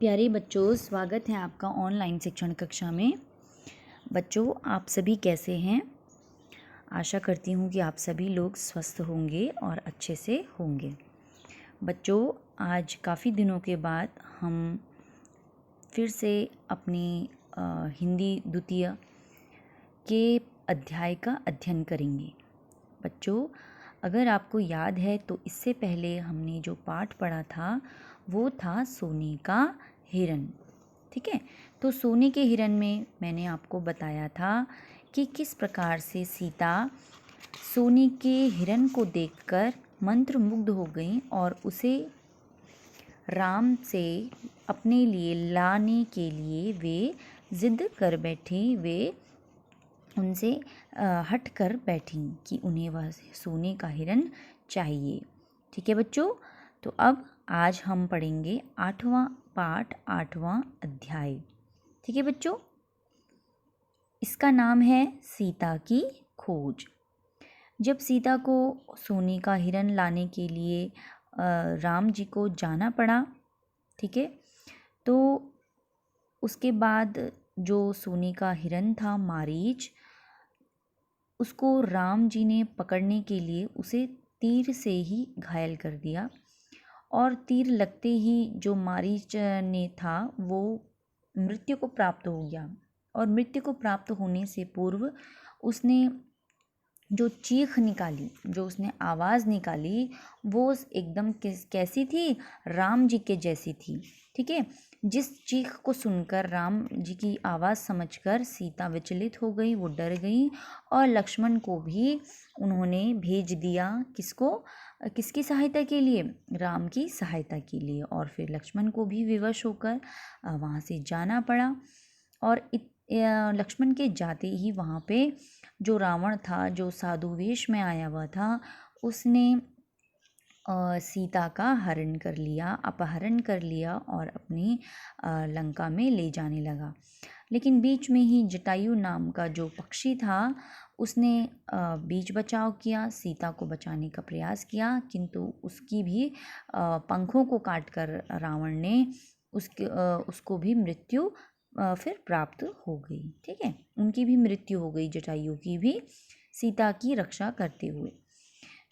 प्यारे बच्चों, स्वागत है आपका ऑनलाइन शिक्षण कक्षा में। बच्चों, आप सभी कैसे हैं? आशा करती हूँ कि आप सभी लोग स्वस्थ होंगे और अच्छे से होंगे। बच्चों, आज काफ़ी दिनों के बाद हम फिर से अपनी हिंदी द्वितीय के अध्याय का अध्ययन करेंगे। बच्चों, अगर आपको याद है तो इससे पहले हमने जो पाठ पढ़ा था वो था सोने का हिरन। ठीक है, तो सोने के हिरन में मैंने आपको बताया था कि किस प्रकार से सीता सोने के हिरन को देखकर मंत्रमुग्ध हो गई और उसे राम से अपने लिए लाने के लिए वे जिद कर बैठी। वे उनसे हट कर बैठी कि उन्हें वह सोने का हिरन चाहिए। ठीक है बच्चों, तो अब आज हम पढ़ेंगे 8वां पाठ 8वां अध्याय। ठीक है बच्चों, इसका नाम है सीता की खोज। जब सीता को सोने का हिरन लाने के लिए राम जी को जाना पड़ा, ठीक है, तो उसके बाद जो सोने का हिरन था मारीच, उसको राम जी ने पकड़ने के लिए उसे तीर से ही घायल कर दिया और तीर लगते ही जो मारीच ने था वो मृत्यु को प्राप्त हो गया। और मृत्यु को प्राप्त होने से पूर्व उसने जो चीख निकाली, जो उसने आवाज़ निकाली, वो एकदम कैसी थी? राम जी के जैसी थी। ठीक है, जिस चीख को सुनकर राम जी की आवाज़ समझकर सीता विचलित हो गई, वो डर गई और लक्ष्मण को भी उन्होंने भेज दिया। किसको? किसकी सहायता के लिए? राम की सहायता के लिए। और फिर लक्ष्मण को भी विवश होकर वहाँ से जाना पड़ा। और लक्ष्मण के जाते ही वहाँ पे जो रावण था, जो साधु वेश में आया हुआ था, उसने सीता का हरण कर लिया, अपहरण कर लिया और अपनी लंका में ले जाने लगा। लेकिन बीच में ही जटायु नाम का जो पक्षी था उसने बीच बचाव किया, सीता को बचाने का प्रयास किया, किंतु उसकी भी पंखों को काटकर रावण ने उसको भी मृत्यु फिर प्राप्त हो गई। ठीक है, उनकी भी मृत्यु हो गई, जटायु की भी, सीता की रक्षा करते हुए।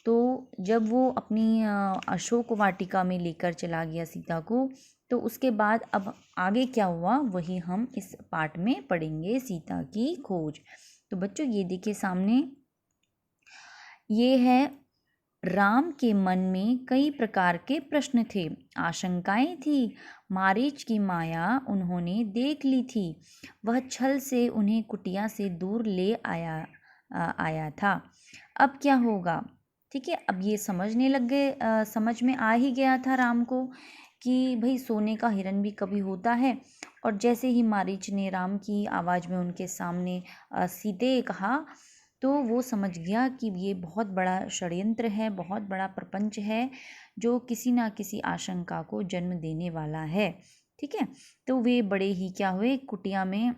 तो जब वो अपनी अशोक वाटिका में लेकर चला गया सीता को, तो उसके बाद अब आगे क्या हुआ वही हम इस पाठ में पढ़ेंगे, सीता की खोज। तो बच्चों, ये देखिए सामने, ये है राम के मन में कई प्रकार के प्रश्न थे, आशंकाएं थी। मारीच की माया उन्होंने देख ली थी। वह छल से उन्हें कुटिया से दूर ले आया था। अब क्या होगा? ठीक है, अब ये समझने लग गए, समझ में आ ही गया था राम को कि भाई सोने का हिरन भी कभी होता है। और जैसे ही मारीच ने राम की आवाज़ में उनके सामने सीते कहा, तो वो समझ गया कि ये बहुत बड़ा षड्यंत्र है, बहुत बड़ा प्रपंच है जो किसी ना किसी आशंका को जन्म देने वाला है। ठीक है, तो वे बड़े ही क्या हुए, कुटिया में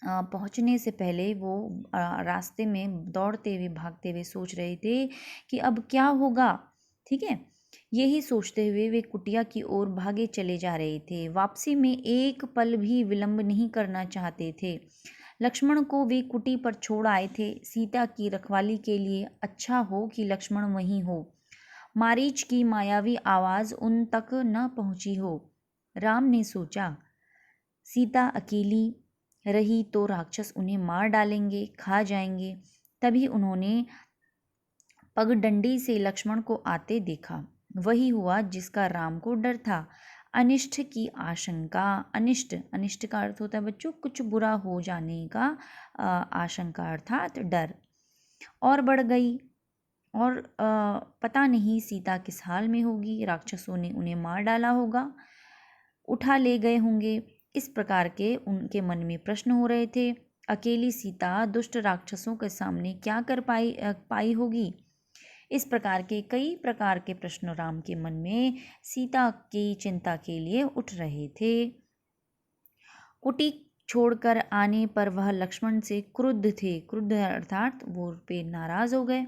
पहुंचने से पहले वो रास्ते में दौड़ते हुए भागते हुए सोच रहे थे कि अब क्या होगा। ठीक है, यही सोचते हुए वे कुटिया की ओर भागे चले जा रहे थे। वापसी में एक पल भी विलंब नहीं करना चाहते थे। लक्ष्मण को वे कुटी पर छोड़ आए थे, सीता की रखवाली के लिए। अच्छा हो कि लक्ष्मण वहीं हो, मारीच की मायावी आवाज़ उन तक न पहुंची हो। राम ने सोचा, सीता अकेली रही तो राक्षस उन्हें मार डालेंगे, खा जाएंगे। तभी उन्होंने पगडंडी से लक्ष्मण को आते देखा। वही हुआ जिसका राम को डर था। अनिष्ट की आशंका, अनिष्ट का अर्थ होता है बच्चों कुछ बुरा हो जाने का, आशंका अर्थात डर, और बढ़ गई। और पता नहीं सीता किस हाल में होगी, राक्षसों ने उन्हें मार डाला होगा, उठा ले गए होंगे। इस प्रकार के उनके मन में प्रश्न हो रहे थे। अकेली सीता दुष्ट राक्षसों के सामने क्या कर पाई होगी। इस प्रकार के कई प्रकार के प्रश्न राम के मन में सीता की चिंता के लिए उठ रहे थे। कुटी छोड़कर आने पर वह लक्ष्मण से क्रुद्ध थे। क्रुद्ध अर्थात वो पे नाराज हो गए।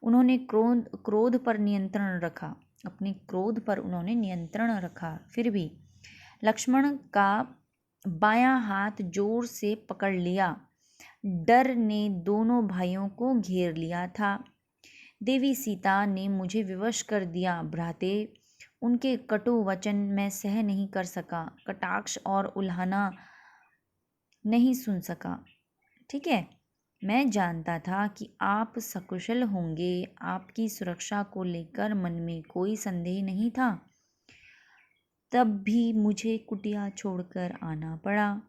उन्होंने क्रोध पर नियंत्रण रखा, अपने क्रोध पर उन्होंने नियंत्रण रखा। फिर भी लक्ष्मण का बायां हाथ जोर से पकड़ लिया। डर ने दोनों भाइयों को घेर लिया था। देवी सीता ने मुझे विवश कर दिया भ्राते। उनके कटु वचन मैं सह नहीं कर सका, कटाक्ष और उल्हाना नहीं सुन सका। ठीक है, मैं जानता था कि आप सकुशल होंगे। आपकी सुरक्षा को लेकर मन में कोई संदेह नहीं था। तब भी मुझे कुटिया छोड़कर आना पड़ा।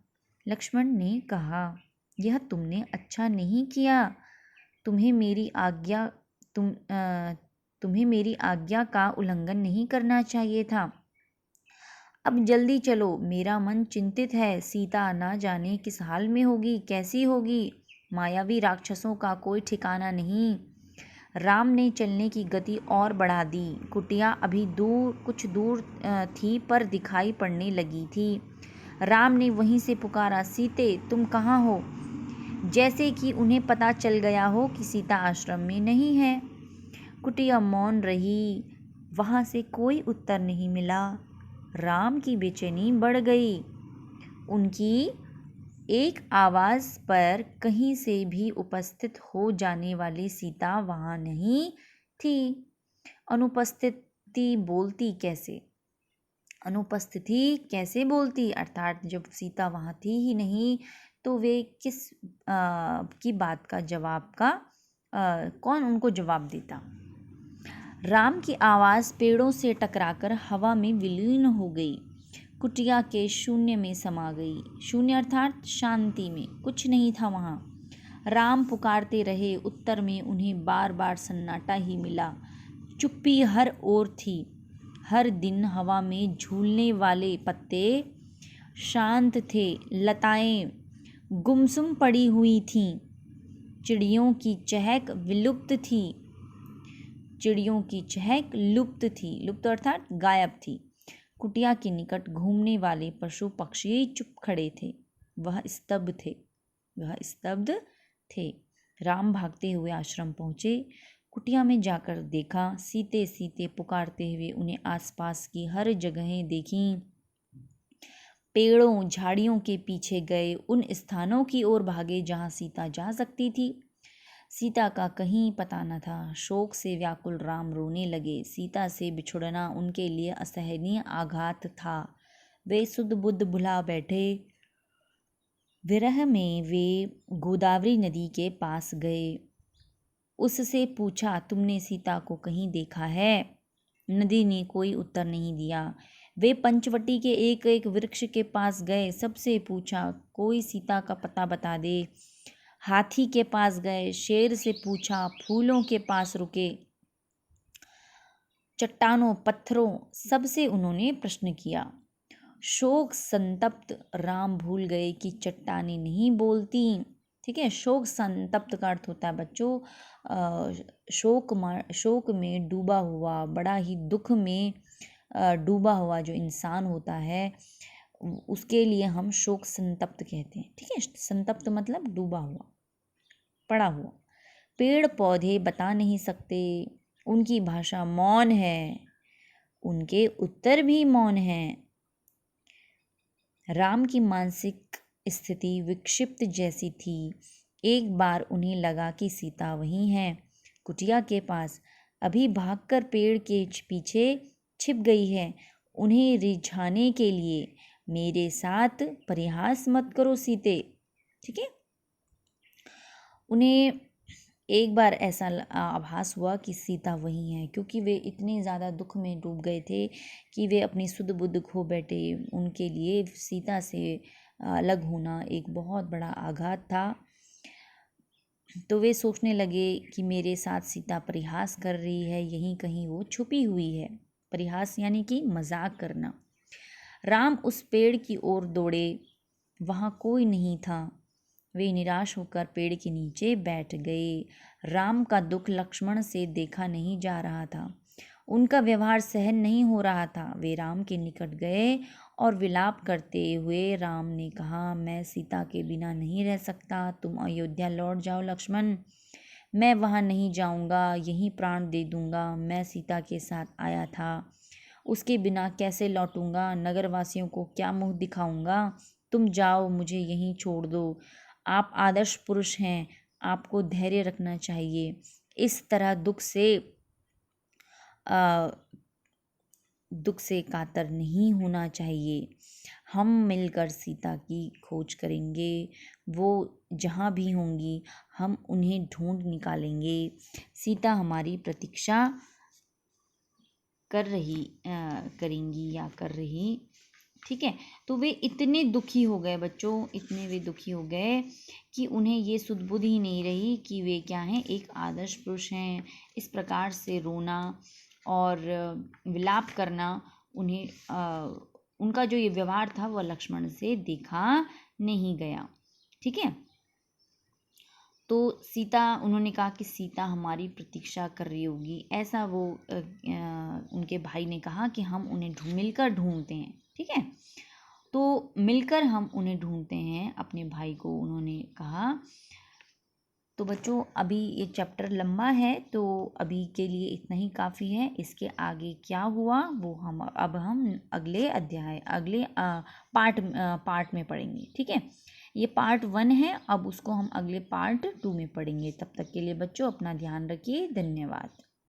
लक्ष्मण ने कहा, यह तुमने अच्छा नहीं किया। तुम्हें मेरी आज्ञा तुम्हें मेरी आज्ञा का उल्लंघन नहीं करना चाहिए था। अब जल्दी चलो, मेरा मन चिंतित है। सीता ना जाने किस हाल में होगी, कैसी होगी। मायावी राक्षसों का कोई ठिकाना नहीं। राम ने चलने की गति और बढ़ा दी। कुटिया अभी कुछ दूर थी पर दिखाई पड़ने लगी थी। राम ने वहीं से पुकारा, सीते तुम कहाँ हो? जैसे कि उन्हें पता चल गया हो कि सीता आश्रम में नहीं है। कुटिया मौन रही। वहाँ से कोई उत्तर नहीं मिला। राम की बेचैनी बढ़ गई। उनकी एक आवाज़ पर कहीं से भी उपस्थित हो जाने वाली सीता वहाँ नहीं थी। अनुपस्थिति बोलती कैसे? अनुपस्थिति कैसे बोलती? अर्थात जब सीता वहाँ थी ही नहीं तो वे किस की बात का कौन उनको जवाब देता? राम की आवाज़ पेड़ों से टकराकर हवा में विलीन हो गई। कुटिया के शून्य में समा गई। शून्य अर्थात शांति में, कुछ नहीं था वहाँ। राम पुकारते रहे, उत्तर में उन्हें बार बार सन्नाटा ही मिला। चुप्पी हर ओर थी। हर दिन हवा में झूलने वाले पत्ते शांत थे। लताएं गुमसुम पड़ी हुई थीं। चिड़ियों की चहक विलुप्त थी। चिड़ियों की चहक लुप्त थी। लुप्त अर्थात गायब थी। कुटिया के निकट घूमने वाले पशु पक्षी चुप खड़े थे। वह स्तब्ध थे। राम भागते हुए आश्रम पहुँचे। कुटिया में जाकर देखा, सीते सीते पुकारते हुए उन्हें आसपास की हर जगहें देखीं। पेड़ों झाड़ियों के पीछे गए, उन स्थानों की ओर भागे जहाँ सीता जा सकती थी। सीता का कहीं पता न था। शोक से व्याकुल राम रोने लगे। सीता से बिछुड़ना उनके लिए असहनीय आघात था। वे सुध बुध भुला बैठे। विरह में वे गोदावरी नदी के पास गए। उससे पूछा, तुमने सीता को कहीं देखा है? नदी ने कोई उत्तर नहीं दिया। वे पंचवटी के एक एक वृक्ष के पास गए। सबसे पूछा, कोई सीता का पता बता दे। हाथी के पास गए। शेर से पूछा। फूलों के पास रुके। चट्टानों, पत्थरों, सबसे उन्होंने प्रश्न किया। शोक संतप्त राम भूल गए कि चट्टानें नहीं बोलती। ठीक है, शोक संतप्त का अर्थ होता है बच्चों शोक में डूबा हुआ, बड़ा ही दुख में डूबा हुआ जो इंसान होता है उसके लिए हम शोक संतप्त कहते हैं। ठीक है, संतप्त मतलब डूबा हुआ, पड़ा हुआ। पेड़ पौधे बता नहीं सकते, उनकी भाषा मौन है, उनके उत्तर भी मौन हैं। राम की मानसिक स्थिति विक्षिप्त जैसी थी। एक बार उन्हें लगा कि सीता वहीं है, कुटिया के पास, अभी भागकर पेड़ के पीछे छिप गई है। उन्हें रिझाने के लिए, मेरे साथ परिहास मत करो सीते। ठीक है, उन्हें एक बार ऐसा आभास हुआ कि सीता वहीं है, क्योंकि वे इतने ज़्यादा दुख में डूब गए थे कि वे अपनी सुध बुध खो बैठे। उनके लिए सीता से अलग होना एक बहुत बड़ा आघात था। तो वे सोचने लगे कि मेरे साथ सीता परिहास कर रही है, यहीं कहीं वो छुपी हुई है। परिहास यानी कि मजाक करना। राम उस पेड़ की ओर दौड़े। वहाँ कोई नहीं था। वे निराश होकर पेड़ के नीचे बैठ गए। राम का दुख लक्ष्मण से देखा नहीं जा रहा था। उनका व्यवहार सहन नहीं हो रहा था। वे राम के निकट गए और विलाप करते हुए राम ने कहा, मैं सीता के बिना नहीं रह सकता। तुम अयोध्या लौट जाओ लक्ष्मण। मैं वहाँ नहीं जाऊँगा, यहीं प्राण दे दूँगा। मैं सीता के साथ आया था उसके बिना कैसे लौटूंगा, नगरवासियों को क्या मुंह दिखाऊंगा। तुम जाओ, मुझे यहीं छोड़ दो। आप आदर्श पुरुष हैं, आपको धैर्य रखना चाहिए। इस तरह आ, दुख से कातर नहीं होना चाहिए। हम मिलकर सीता की खोज करेंगे, वो जहाँ भी होंगी हम उन्हें ढूंढ निकालेंगे। सीता हमारी प्रतीक्षा करेंगी या कर रही। ठीक है। तो वे इतने दुखी हो गए बच्चों, इतने वे दुखी हो गए कि उन्हें ये सुध-बुध ही नहीं रही कि वे क्या हैं, एक आदर्श पुरुष हैं। इस प्रकार से रोना और विलाप करना उन्हें उनका जो ये व्यवहार था वह लक्ष्मण से देखा नहीं गया। ठीक है। तो उन्होंने कहा कि सीता हमारी प्रतीक्षा कर रही होगी, ऐसा वो उनके भाई ने कहा कि हम उन्हें मिलकर ढूंढते हैं। ठीक है। तो मिलकर हम उन्हें ढूंढते हैं, अपने भाई को उन्होंने कहा। तो बच्चों अभी ये चैप्टर लंबा है, तो अभी के लिए इतना ही काफ़ी है। इसके आगे क्या हुआ वो हम अगले पार्ट में पढ़ेंगे। ठीक है। ये पार्ट 1 है, अब उसको हम अगले पार्ट 2 में पढ़ेंगे। तब तक के लिए बच्चों अपना ध्यान रखिए। धन्यवाद।